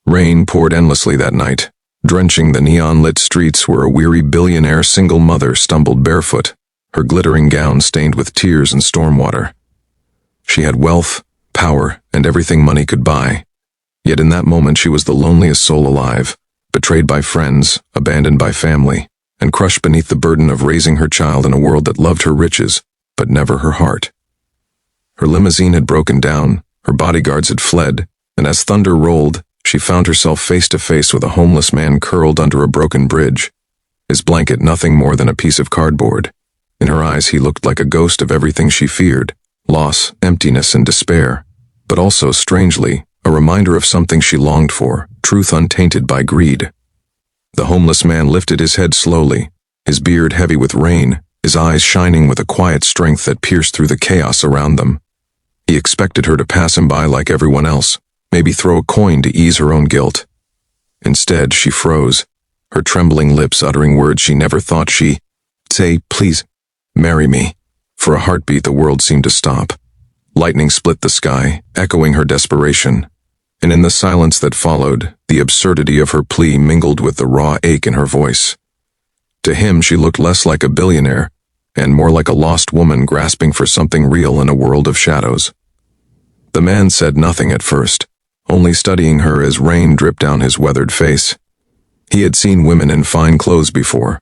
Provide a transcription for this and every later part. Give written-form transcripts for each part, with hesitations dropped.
Rain poured endlessly that night, drenching the neon-lit streets where a weary billionaire single mother stumbled barefoot, her glittering gown stained with tears and storm water. She had wealth, power, and everything money could buy. Yet in that moment she was the loneliest soul alive, betrayed by friends, abandoned by family, and crushed beneath the burden of raising her child in a world that loved her riches, but never her heart. Her limousine had broken down, her bodyguards had fled, and as thunder rolled, she found herself face to face with a homeless man curled under a broken bridge, his blanket nothing more than a piece of cardboard. In her eyes he looked like a ghost of everything she feared, loss, emptiness, and despair, but also, strangely, a reminder of something she longed for, truth untainted by greed. The homeless man lifted his head slowly, his beard heavy with rain, his eyes shining with a quiet strength that pierced through the chaos around them. He expected her to pass him by like everyone else, maybe throw a coin to ease her own guilt. Instead, she froze, her trembling lips uttering words she never thought she'd say. Please, marry me. For a heartbeat the world seemed to stop. Lightning split the sky, echoing her desperation, and in the silence that followed, the absurdity of her plea mingled with the raw ache in her voice. To him she looked less like a billionaire, and more like a lost woman grasping for something real in a world of shadows. The man said nothing at first, only studying her as rain dripped down his weathered face. He had seen women in fine clothes before,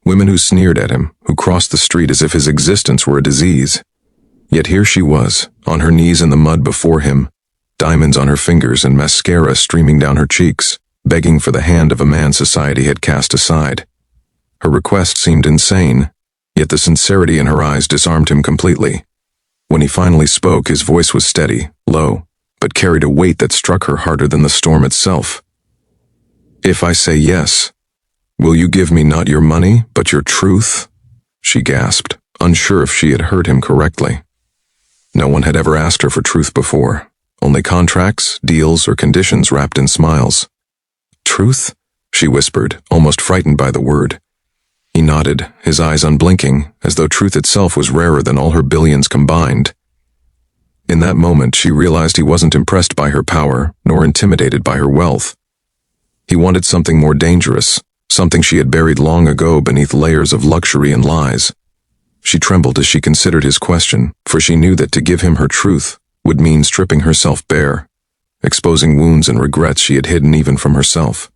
women who sneered at him, who crossed the street as if his existence were a disease. Yet here she was, on her knees in the mud before him, diamonds on her fingers and mascara streaming down her cheeks, begging for the hand of a man society had cast aside. Her request seemed insane, yet the sincerity in her eyes disarmed him completely. When he finally spoke, his voice was steady, low, but carried a weight that struck her harder than the storm itself. "If I say yes, will you give me not your money, but your truth?" She gasped, unsure if she had heard him correctly. No one had ever asked her for truth before, only contracts, deals, or conditions wrapped in smiles. "Truth?" she whispered, almost frightened by the word. He nodded, his eyes unblinking, as though truth itself was rarer than all her billions combined. In that moment, she realized he wasn't impressed by her power, nor intimidated by her wealth. He wanted something more dangerous, something she had buried long ago beneath layers of luxury and lies. She trembled as she considered his question, for she knew that to give him her truth would mean stripping herself bare, exposing wounds and regrets she had hidden even from herself.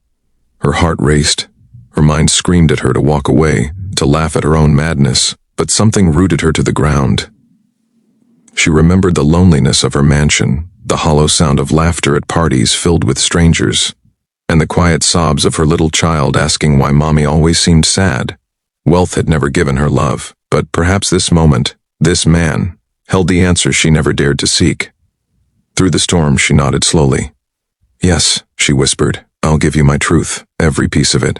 Her heart raced. Her mind screamed at her to walk away, to laugh at her own madness, but something rooted her to the ground. She remembered the loneliness of her mansion, the hollow sound of laughter at parties filled with strangers, and the quiet sobs of her little child asking why Mommy always seemed sad. Wealth had never given her love, but perhaps this moment, this man, held the answers she never dared to seek. Through the storm, she nodded slowly. "Yes," she whispered, "I'll give you my truth, every piece of it."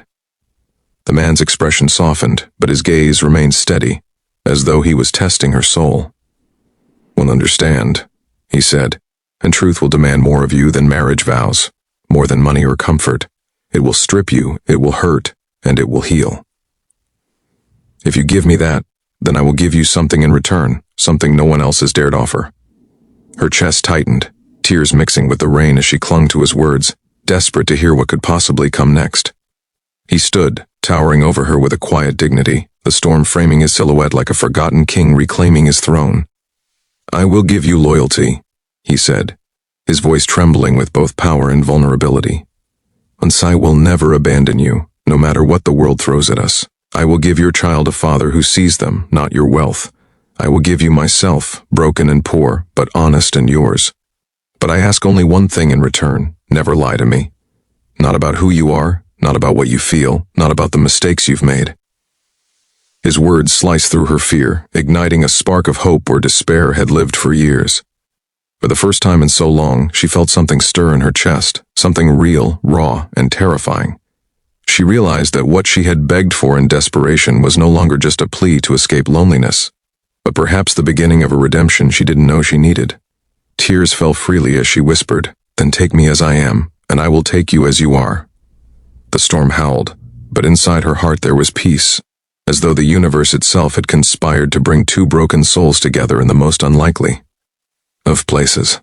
The man's expression softened, but his gaze remained steady, as though he was testing her soul. "We'll understand," he said, "and truth will demand more of you than marriage vows, more than money or comfort. It will strip you, it will hurt, and it will heal. If you give me that, then I will give you something in return, something no one else has dared offer." Her chest tightened, tears mixing with the rain as she clung to his words, desperate to hear what could possibly come next. He stood, towering over her with a quiet dignity, the storm framing his silhouette like a forgotten king reclaiming his throne. "I will give you loyalty," he said, his voice trembling with both power and vulnerability. "I will never abandon you, no matter what the world throws at us. I will give your child a father who sees them, not your wealth. I will give you myself, broken and poor, but honest and yours. But I ask only one thing in return: never lie to me. Not about who you are, not about what you feel, not about the mistakes you've made." His words sliced through her fear, igniting a spark of hope where despair had lived for years. For the first time in so long, she felt something stir in her chest, something real, raw, and terrifying. She realized that what she had begged for in desperation was no longer just a plea to escape loneliness, but perhaps the beginning of a redemption she didn't know she needed. Tears fell freely as she whispered, "Then take me as I am, and I will take you as you are." The storm howled, but inside her heart there was peace, as though the universe itself had conspired to bring two broken souls together in the most unlikely of places.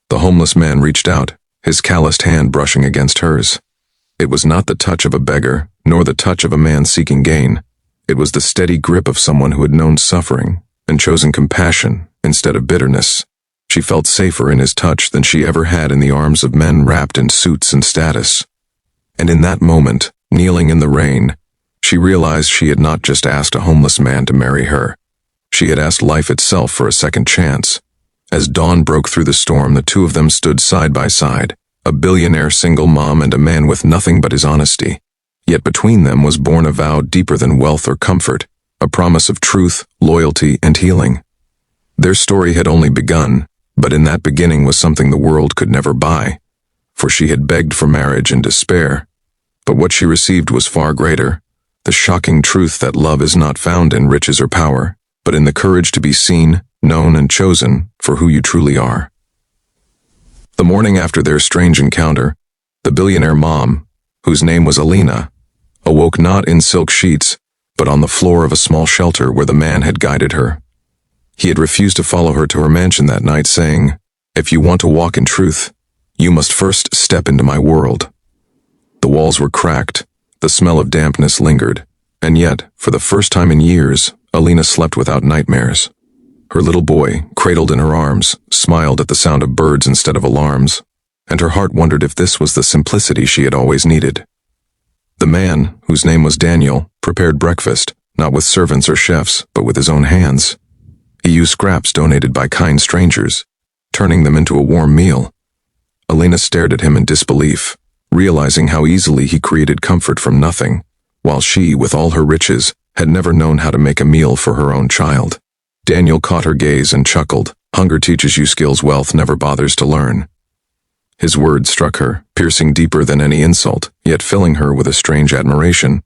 The homeless man reached out, his calloused hand brushing against hers. It was not the touch of a beggar, nor the touch of a man seeking gain. It was the steady grip of someone who had known suffering and chosen compassion instead of bitterness. She felt safer in his touch than she ever had in the arms of men wrapped in suits and status. And in that moment, kneeling in the rain, she realized she had not just asked a homeless man to marry her. She had asked life itself for a second chance. As dawn broke through the storm, the two of them stood side by side, a billionaire single mom and a man with nothing but his honesty. Yet between them was born a vow deeper than wealth or comfort, a promise of truth, loyalty, and healing. Their story had only begun, but in that beginning was something the world could never buy, for she had begged for marriage in despair. But what she received was far greater, the shocking truth that love is not found in riches or power, but in the courage to be seen, known, and chosen for who you truly are. The morning after their strange encounter, the billionaire mom, whose name was Alina, awoke not in silk sheets, but on the floor of a small shelter where the man had guided her. He had refused to follow her to her mansion that night, saying, "If you want to walk in truth, you must first step into my world." The walls were cracked, the smell of dampness lingered, and yet, for the first time in years, Alina slept without nightmares. Her little boy, cradled in her arms, smiled at the sound of birds instead of alarms, and her heart wondered if this was the simplicity she had always needed. The man, whose name was Daniel, prepared breakfast, not with servants or chefs, but with his own hands. He used scraps donated by kind strangers, turning them into a warm meal. Alina stared at him in disbelief, realizing how easily he created comfort from nothing, while she, with all her riches, had never known how to make a meal for her own child. Daniel caught her gaze and chuckled. "Hunger teaches you skills wealth never bothers to learn." His words struck her, piercing deeper than any insult, yet filling her with a strange admiration.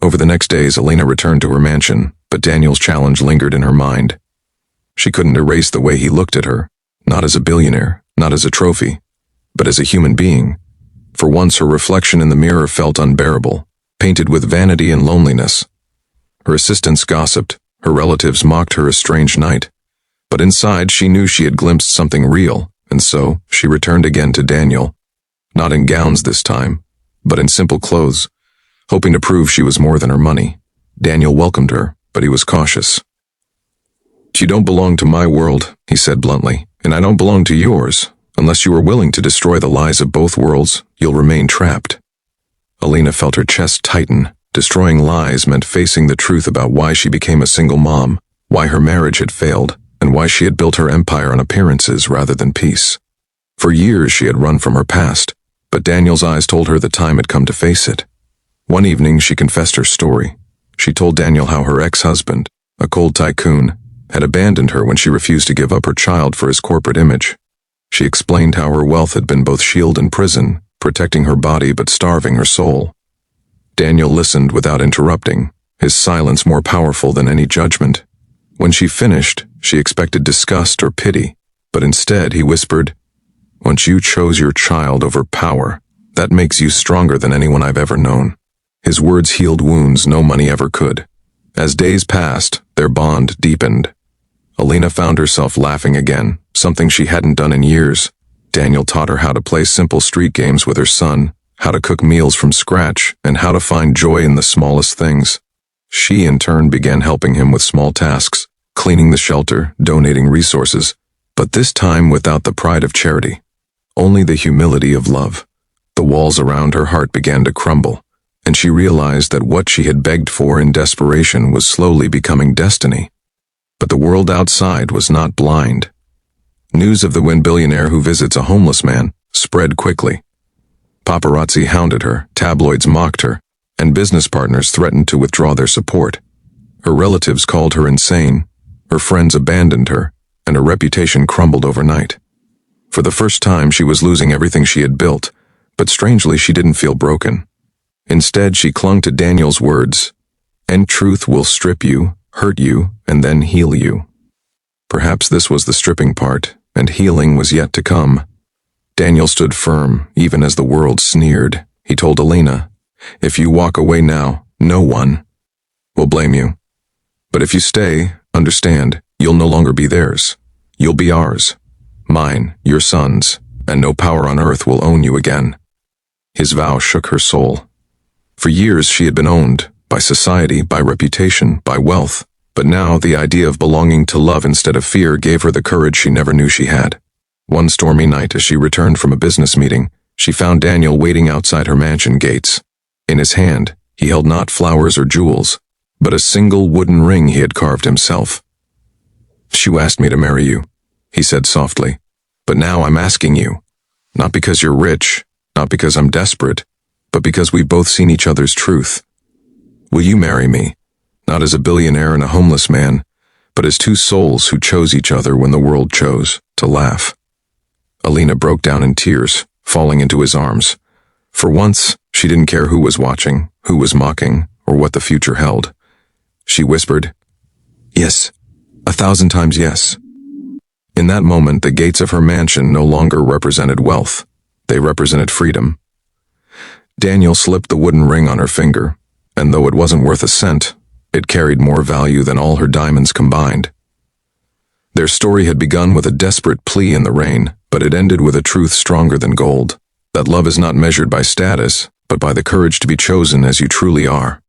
Over the next days, Alina returned to her mansion, but Daniel's challenge lingered in her mind. She couldn't erase the way he looked at her, not as a billionaire, not as a trophy, but as a human being. For once, her reflection in the mirror felt unbearable, painted with vanity and loneliness. Her assistants gossiped, her relatives mocked her estranged knight, but inside she knew she had glimpsed something real, and so she returned again to Daniel, not in gowns this time, but in simple clothes, hoping to prove she was more than her money. Daniel welcomed her, but he was cautious. "You don't belong to my world," he said bluntly, "and I don't belong to yours. Unless you are willing to destroy the lies of both worlds, you'll remain trapped." Alina felt her chest tighten. Destroying lies meant facing the truth about why she became a single mom, why her marriage had failed, and why she had built her empire on appearances rather than peace. For years she had run from her past, but Daniel's eyes told her the time had come to face it. One evening she confessed her story. She told Daniel how her ex-husband, a cold tycoon, had abandoned her when she refused to give up her child for his corporate image. She explained how her wealth had been both shield and prison, protecting her body but starving her soul. Daniel listened without interrupting, his silence more powerful than any judgment. When she finished, she expected disgust or pity, but instead he whispered, "Once you chose your child over power, that makes you stronger than anyone I've ever known." His words healed wounds no money ever could. As days passed, their bond deepened. Alina found herself laughing again, something she hadn't done in years. Daniel taught her how to play simple street games with her son, how to cook meals from scratch, and how to find joy in the smallest things. She, in turn, began helping him with small tasks, cleaning the shelter, donating resources, but this time without the pride of charity, only the humility of love. The walls around her heart began to crumble, and she realized that what she had begged for in desperation was slowly becoming destiny. But the world outside was not blind. News of the billionaire who visits a homeless man spread quickly. Paparazzi hounded her, tabloids mocked her, and business partners threatened to withdraw their support. Her relatives called her insane, her friends abandoned her, and her reputation crumbled overnight. For the first time, she was losing everything she had built, but strangely she didn't feel broken. Instead, she clung to Daniel's words, "And truth will strip you, hurt you, and then heal you." Perhaps this was the stripping part, and healing was yet to come. Daniel stood firm, even as the world sneered. He told Alina, "If you walk away now, no one will blame you. But if you stay, understand, you'll no longer be theirs. You'll be ours. Mine, your sons, and no power on earth will own you again. His vow shook her soul. For years she had been owned, by society, by reputation, by wealth, but now the idea of belonging to love instead of fear gave her the courage she never knew she had. One stormy night, as she returned from a business meeting, she found Daniel waiting outside her mansion gates. In his hand, he held not flowers or jewels, but a single wooden ring he had carved himself. "You asked me to marry you," he said softly, "but now I'm asking you, not because you're rich, not because I'm desperate, but because we've both seen each other's truth. Will you marry me, not as a billionaire and a homeless man, but as two souls who chose each other when the world chose to laugh?" Alina broke down in tears, falling into his arms. For once, she didn't care who was watching, who was mocking, or what the future held. She whispered, "Yes, 1,000 times yes." In that moment, the gates of her mansion no longer represented wealth. They represented freedom. Daniel slipped the wooden ring on her finger, and though it wasn't worth a cent, it carried more value than all her diamonds combined. Their story had begun with a desperate plea in the rain, but it ended with a truth stronger than gold, that love is not measured by status, but by the courage to be chosen as you truly are.